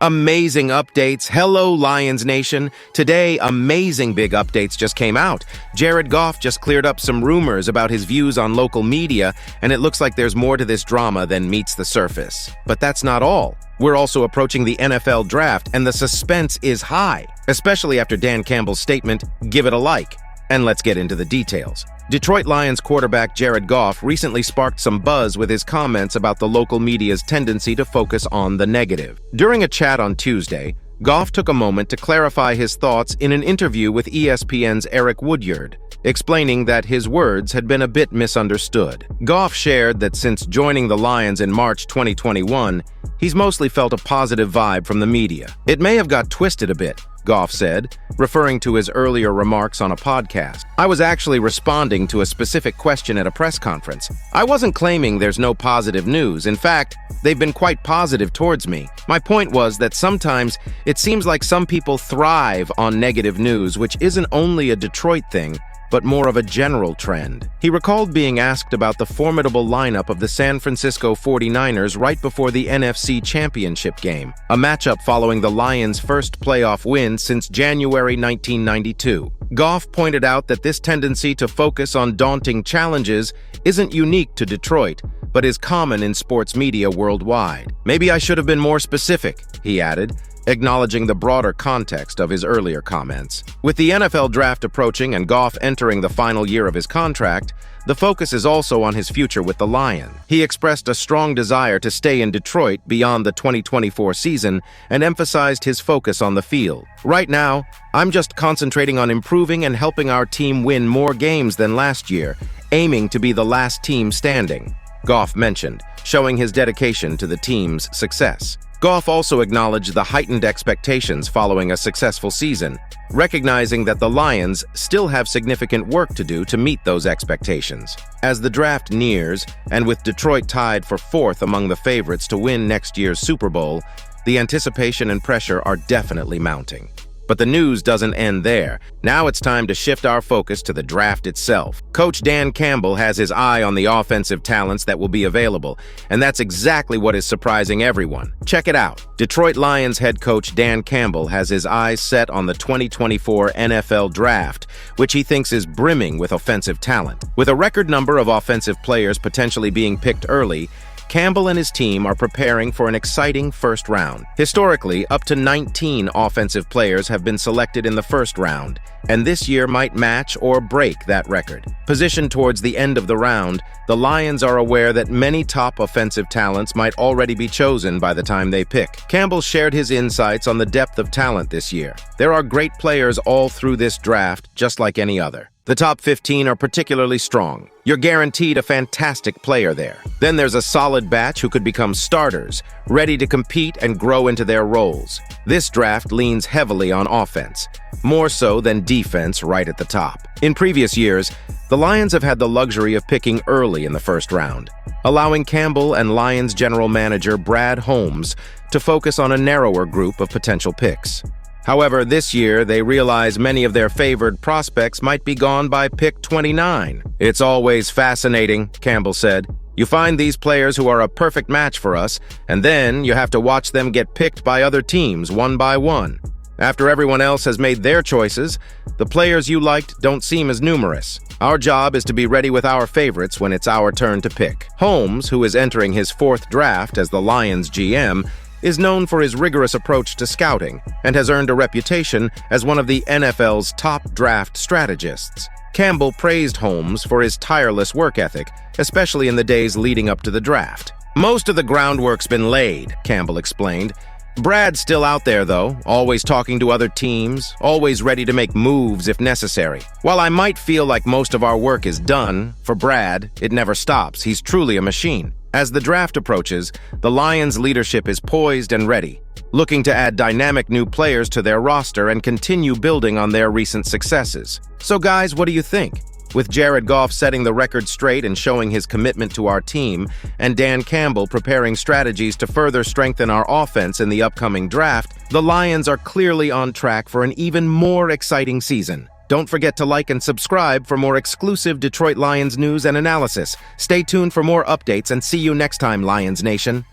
Amazing updates. Hello, Lions Nation. Today, amazing big updates just came out. Jared Goff just cleared up some rumors about his views on local media, and it looks like there's more to this drama than meets the surface. But that's not all. We're also approaching the NFL draft, and the suspense is high, especially after Dan Campbell's statement, "Give it a like." And let's get into the details. Detroit Lions quarterback Jared Goff recently sparked some buzz with his comments about the local media's tendency to focus on the negative. During a chat on Tuesday, Goff took a moment to clarify his thoughts in an interview with ESPN's Eric Woodyard, explaining that his words had been a bit misunderstood. Goff shared that since joining the Lions in March 2021, he's mostly felt a positive vibe from the media. "It may have got twisted a bit," Goff said, referring to his earlier remarks on a podcast. "I was actually responding to a specific question at a press conference. I wasn't claiming there's no positive news. In fact, they've been quite positive towards me. My point was that sometimes it seems like some people thrive on negative news, which isn't only a Detroit thing, but more of a general trend." He recalled being asked about the formidable lineup of the San Francisco 49ers right before the NFC Championship game, a matchup following the Lions' first playoff win since January 1992. Goff pointed out that this tendency to focus on daunting challenges isn't unique to Detroit, but is common in sports media worldwide. "Maybe I should have been more specific," he added, acknowledging the broader context of his earlier comments. With the NFL draft approaching and Goff entering the final year of his contract, the focus is also on his future with the Lions. He expressed a strong desire to stay in Detroit beyond the 2024 season and emphasized his focus on the field. "Right now, I'm just concentrating on improving and helping our team win more games than last year, aiming to be the last team standing," Goff mentioned, showing his dedication to the team's success. Goff also acknowledged the heightened expectations following a successful season, recognizing that the Lions still have significant work to do to meet those expectations. As the draft nears, and with Detroit tied for fourth among the favorites to win next year's Super Bowl, the anticipation and pressure are definitely mounting. But the news doesn't end there. Now it's time to shift our focus to the draft itself. Coach Dan Campbell has his eye on the offensive talents that will be available, and that's exactly what is surprising everyone. Check it out. Detroit Lions head coach Dan Campbell has his eyes set on the 2024 NFL Draft, which he thinks is brimming with offensive talent. With a record number of offensive players potentially being picked early, Campbell and his team are preparing for an exciting first round. Historically, up to 19 offensive players have been selected in the first round, and this year might match or break that record. Positioned towards the end of the round, the Lions are aware that many top offensive talents might already be chosen by the time they pick. Campbell shared his insights on the depth of talent this year. "There are great players all through this draft, just like any other. The top 15 are particularly strong. You're guaranteed a fantastic player there. Then there's a solid batch who could become starters, ready to compete and grow into their roles. This draft leans heavily on offense, more so than defense right at the top." In previous years, the Lions have had the luxury of picking early in the first round, allowing Campbell and Lions general manager Brad Holmes to focus on a narrower group of potential picks. However, this year, they realize many of their favored prospects might be gone by pick 29. "It's always fascinating," Campbell said. "You find these players who are a perfect match for us, and then you have to watch them get picked by other teams one by one. After everyone else has made their choices, the players you liked don't seem as numerous. Our job is to be ready with our favorites when it's our turn to pick." Holmes, who is entering his fourth draft as the Lions GM, is known for his rigorous approach to scouting and has earned a reputation as one of the NFL's top draft strategists. Campbell praised Holmes for his tireless work ethic, especially in the days leading up to the draft. "Most of the groundwork's been laid," Campbell explained. "Brad's still out there, though, always talking to other teams, always ready to make moves if necessary. While I might feel like most of our work is done, for Brad, it never stops. He's truly a machine." As the draft approaches, the Lions' leadership is poised and ready, looking to add dynamic new players to their roster and continue building on their recent successes. So guys, what do you think? With Jared Goff setting the record straight and showing his commitment to our team, and Dan Campbell preparing strategies to further strengthen our offense in the upcoming draft, the Lions are clearly on track for an even more exciting season. Don't forget to like and subscribe for more exclusive Detroit Lions news and analysis. Stay tuned for more updates and see you next time, Lions Nation.